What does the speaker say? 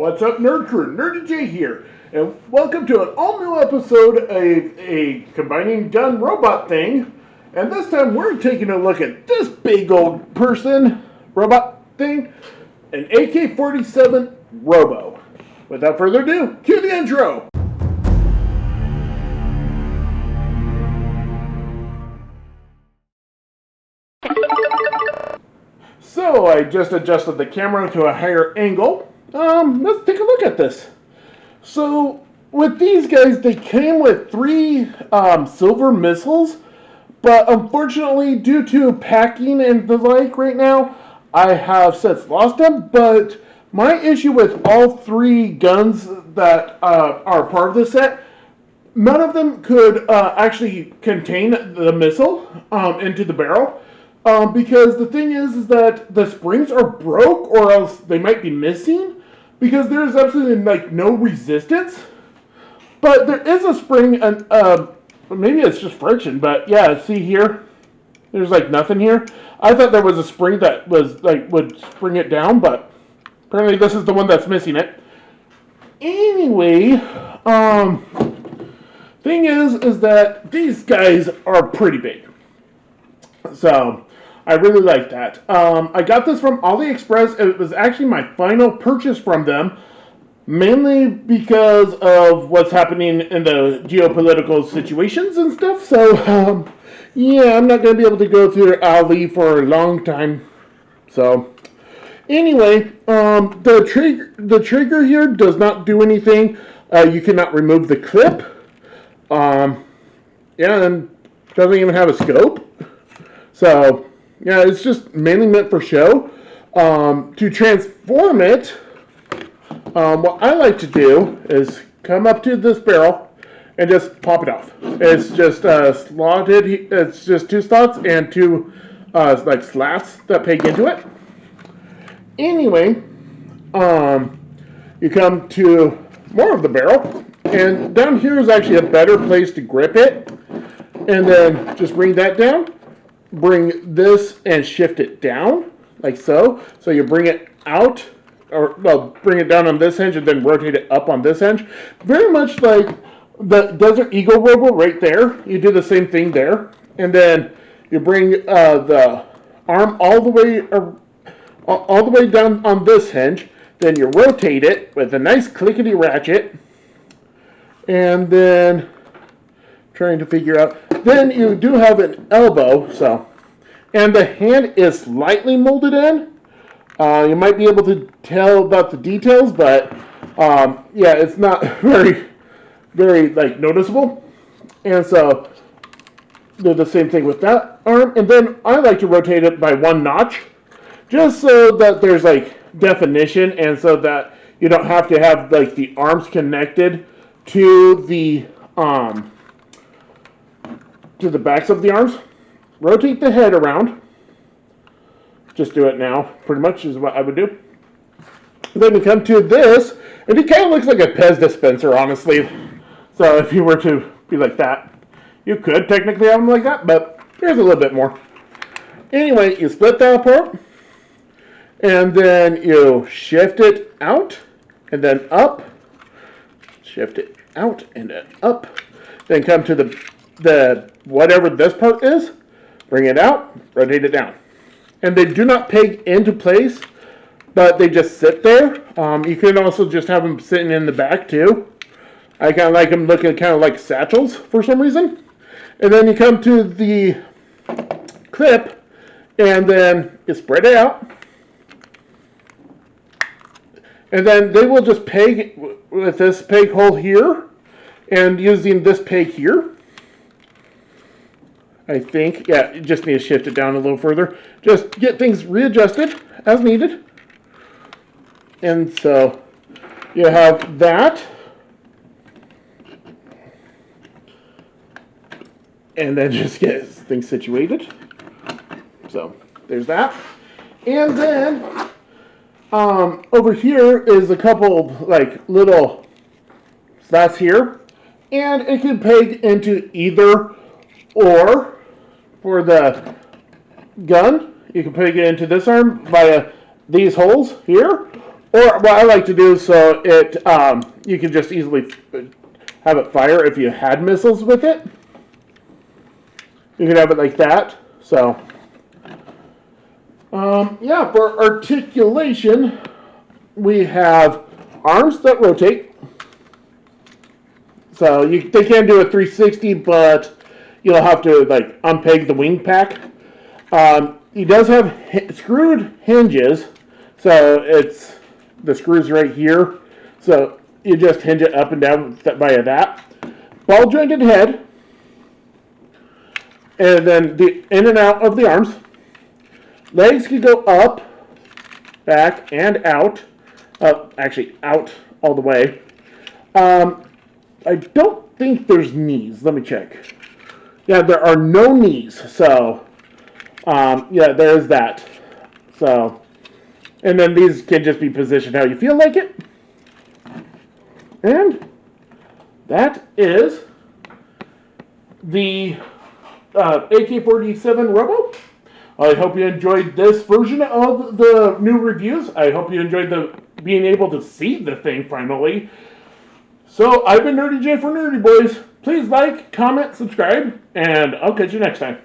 What's up, Nerd Crew? Nurdie J here, and welcome to an all-new episode of a combining gun robot thing. And this time we're taking a look at this big old person robot thing, an AK-47 Robo. Without further ado, cue the intro. So I just adjusted the camera to a higher angle. Let's take a look at this. So with these guys, they came with three silver missiles, but unfortunately, due to packing and the like right now, I have since lost them. But my issue with all three guns that are part of this set, none of them could actually contain the missile into the barrel. Because the thing is that the springs are broke, or else they might be missing, because there's absolutely like no resistance. But there is a spring, and maybe it's just friction, but yeah, see here, there's like nothing here. I thought there was a spring that was like would spring it down, but apparently this is the one that's missing it. Anyway, thing is that these guys are pretty big, so I really like that. I got this from AliExpress. It was actually my final purchase from them, mainly because of what's happening in the geopolitical situations and stuff. So, yeah, I'm not going to be able to go through Ali for a long time. So, anyway, the trigger here does not do anything. You cannot remove the clip. Yeah, and doesn't even have a scope. So, yeah, it's just mainly meant for show. To transform it, what I like to do is come up to this barrel and just pop it off. It's just slotted. It's just two slots and two like slats that peg into it. Anyway, you come to more of the barrel, and down here is actually a better place to grip it. And then just bring that down. Bring this and shift it down, like so. So you bring it out, or well, bring it down on this hinge and then rotate it up on this hinge. Very much like the Desert Eagle Robo right there. You do the same thing there. And then you bring the arm all the way down on this hinge. Then you rotate it with a nice clickety ratchet. And then trying to figure out. Then you do have an elbow, so, and the hand is slightly molded in. You might be able to tell about the details, but yeah, it's not very like noticeable. And so do the same thing with that arm, and then I like to rotate it by one notch, just so that there's like definition, and so that you don't have to have like the arms connected to the backs of the arms. Rotate the head around. Just do it now, pretty much is what I would do. Then you come to this, and it kind of looks like a Pez dispenser, honestly. So if you were to be like that, you could technically have them like that, but here's a little bit more. Anyway, you split that apart, and then you shift it out, and then up. Shift it out, and then up. Then come to the whatever this part is, bring it out, rotate it down. And they do not peg into place, but they just sit there. You can also just have them sitting in the back too. I kind of like them looking kind of like satchels for some reason. And then you come to the clip, and then you spread it out. And then they will just peg with this peg hole here, and using this peg here. I think, yeah, you just need to shift it down a little further. Just get things readjusted as needed. And so you have that. And then just get things situated. So there's that. And then over here is a couple like little slats here. And it can peg into either or. For the gun, you can peg it into this arm via these holes here, Or what I like to do so it you can just easily have it fire if you had missiles with it. You can have it like that. So yeah, for articulation, we have arms that rotate. So they can do a 360, but you'll have to like unpeg the wing pack. He does have screwed hinges, so it's the screws right here. So you just hinge it up and down via that. Ball jointed head, and then the in and out of the arms. Legs can go up, back, and out. Actually, out all the way. I don't think there's knees. Let me check. Yeah, there are no knees. So, yeah, there's that. So, and then these can just be positioned how you feel like it. And that is the AK-47 Robo. I hope you enjoyed this version of the new reviews. I hope you enjoyed being able to see the thing finally. So, I've been Nurdie J for Nurdie Boys. Please like, comment, subscribe, and I'll catch you next time.